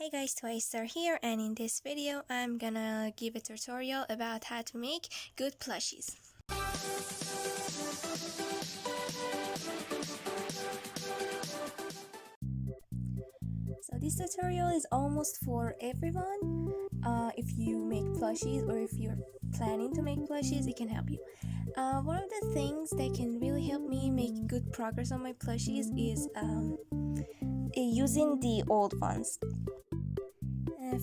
Hey guys, Twister here, and in this video I'm gonna give a tutorial about how to make good plushies. So this tutorial is almost for everyone. If you make plushies or if you're planning to make plushies, it can help you. One of the things that can really help me make good progress on my plushies is using the old ones.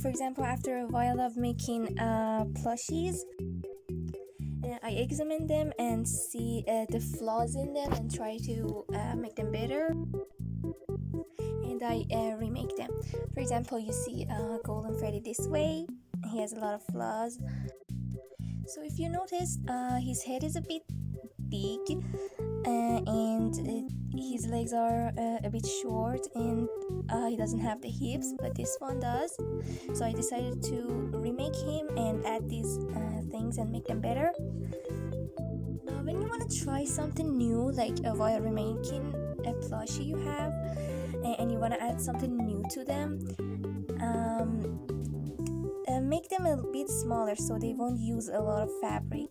For example, after a while of making plushies, I examine them and see the flaws in them and try to make them better, and I remake them. For example, you see Golden Freddy this way. He has a lot of flaws. So if you notice, his head is a bit big and his legs are a bit short, and he doesn't have the hips, but this one does. So I decided to remake him and add these things and make them better. When you want to try something new, like while remaking a plushie you have, and you want to add something new to them, make them a bit smaller so they won't use a lot of fabric.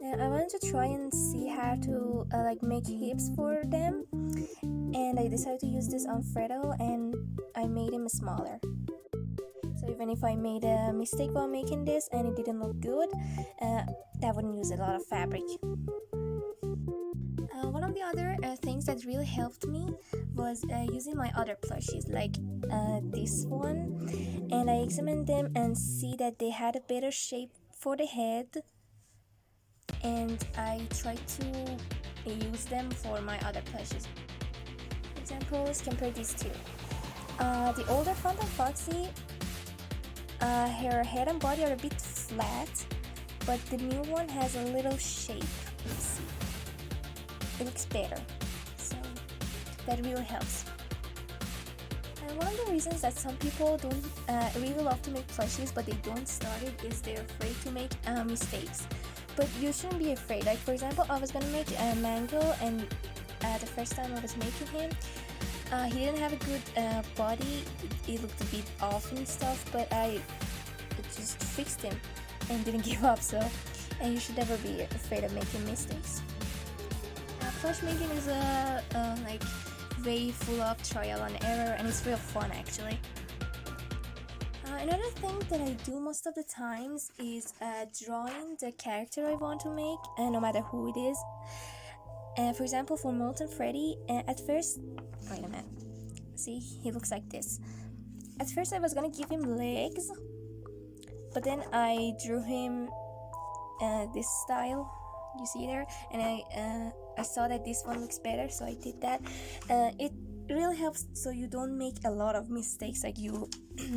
I wanted to try and see how to make hips for them, and I decided to use this on Fredo, and I made him smaller. So even if I made a mistake while making this and it didn't look good, that wouldn't use a lot of fabric. One of the other things that really helped me was using my other plushies, like this one, and I examined them and see that they had a better shape for the head, and I tried to use them for my other plushies. For example, let's compare these two. The older Phantom Foxy, her head and body are a bit flat, but the new one has a little shape. Let's see. It looks better, so that really helps. And one of the reasons that some people don't really love to make plushies but they don't start it is they're afraid to make mistakes. But you shouldn't be afraid. Like, for example, I was gonna make a Mango, and the first time I was making him, he didn't have a good body. It looked a bit off and stuff, but I just fixed him and didn't give up. So, and you should never be afraid of making mistakes. Plush making is a way full of trial and error, and it's real fun actually. Another thing that I do most of the times is drawing the character I want to make, no matter who it is. For example, for Molten Freddy, at first, wait a minute, see, he looks like this. At first I was gonna give him legs, but then I drew him this style, you see there, and I saw that this one looks better, so I did that. It really helps so you don't make a lot of mistakes, like you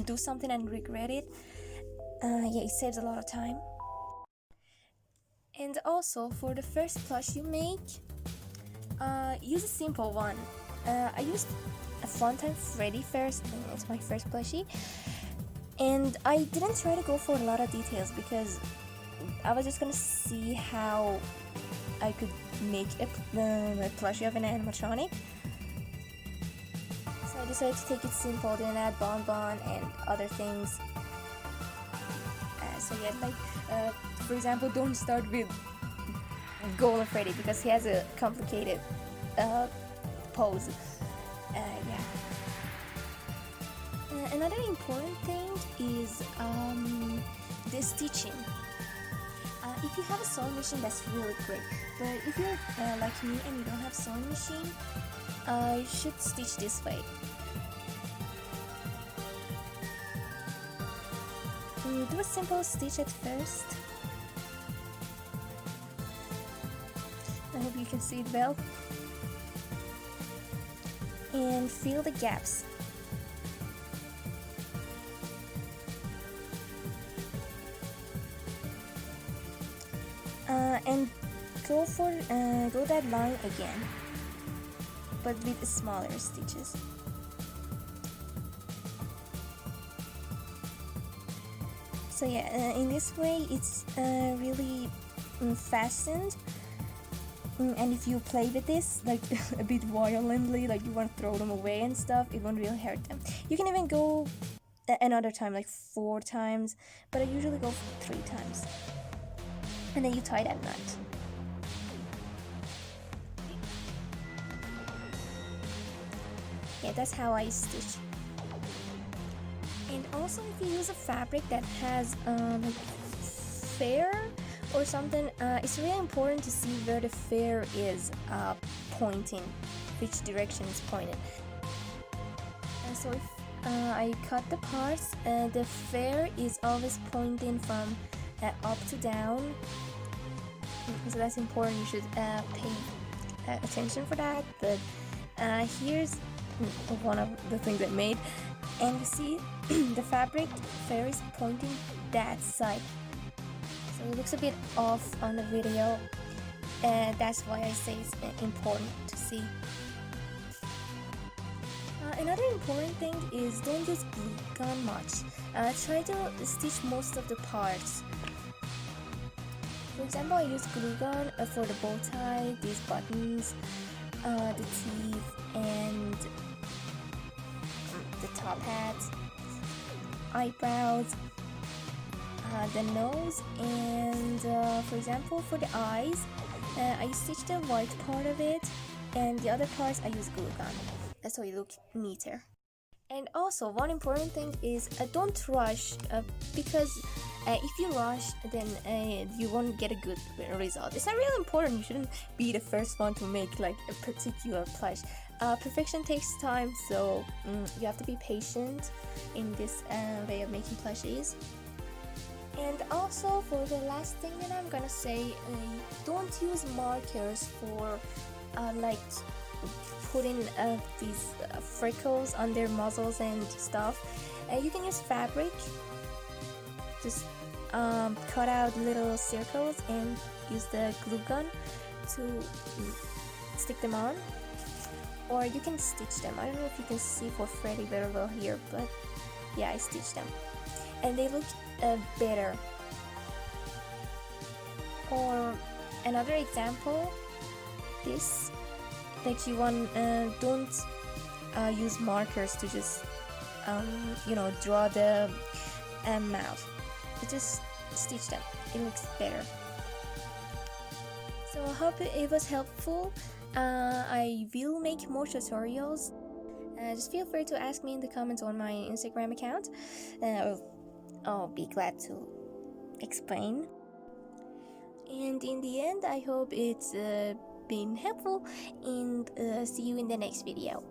do something and regret it. Yeah, it saves a lot of time. And also, for the first plush you make, use a simple one. I used a Funtime Freddy first, and it's my first plushie, and I didn't try to go for a lot of details because I was just gonna see how I could make a plushie of an animatronic. So I decided to take it simple, then add Bonbon and other things. So yeah, for example, don't start with Golden Freddy because he has a complicated pose. Yeah. Another important thing is the stitching. If you have a sewing machine, that's really great. But if you're like me and you don't have a sewing machine, you should stitch this way. You do a simple stitch at first. I hope you can see it well. And fill the gaps. And go that line again, but with smaller stitches. So yeah, in this way it's really fastened, and if you play with this like a bit violently, like you want throw them away and stuff, it won't really hurt them. You can even go another time, like 4 times, but I usually go 3 times. And then you tie that knot. Yeah, that's how I stitch. And also, if you use a fabric that has like fair or something, it's really important to see where the fair is pointing, which direction is pointed. And so if I cut the parts, the fair is always pointing from up to down, so that's important. You should pay attention for that. But here's one of the things I made, and you see the fabric fair is pointing that side, so it looks a bit off on the video, and that's why I say it's important to see. Another important thing is don't use glue gun much. Try to stitch most of the parts. For example, I use glue gun for the bow tie, these buttons, the teeth, and the top hat, eyebrows, the nose, and for example for the eyes, I stitch the white part of it, and the other parts I use glue gun. So it looks neater. And also, one important thing is don't rush, because if you rush, then you won't get a good result. It's not really important. You shouldn't be the first one to make like a particular plush. Perfection takes time, so you have to be patient in this way of making plushies. And also, for the last thing that I'm gonna say, don't use markers for like putting these freckles on their muzzles and stuff. You can use fabric, just cut out little circles and use the glue gun to stick them on, or you can stitch them. I don't know if you can see for Freddy very well here, but yeah, I stitched them and they look better. Or another example, this, like you want, don't use markers to just draw the mouth. You just stitch them. It looks better. So I hope it was helpful. I will make more tutorials. Just feel free to ask me in the comments on my Instagram account. I'll be glad to explain. And in the end, I hope it's been helpful, and see you in the next video.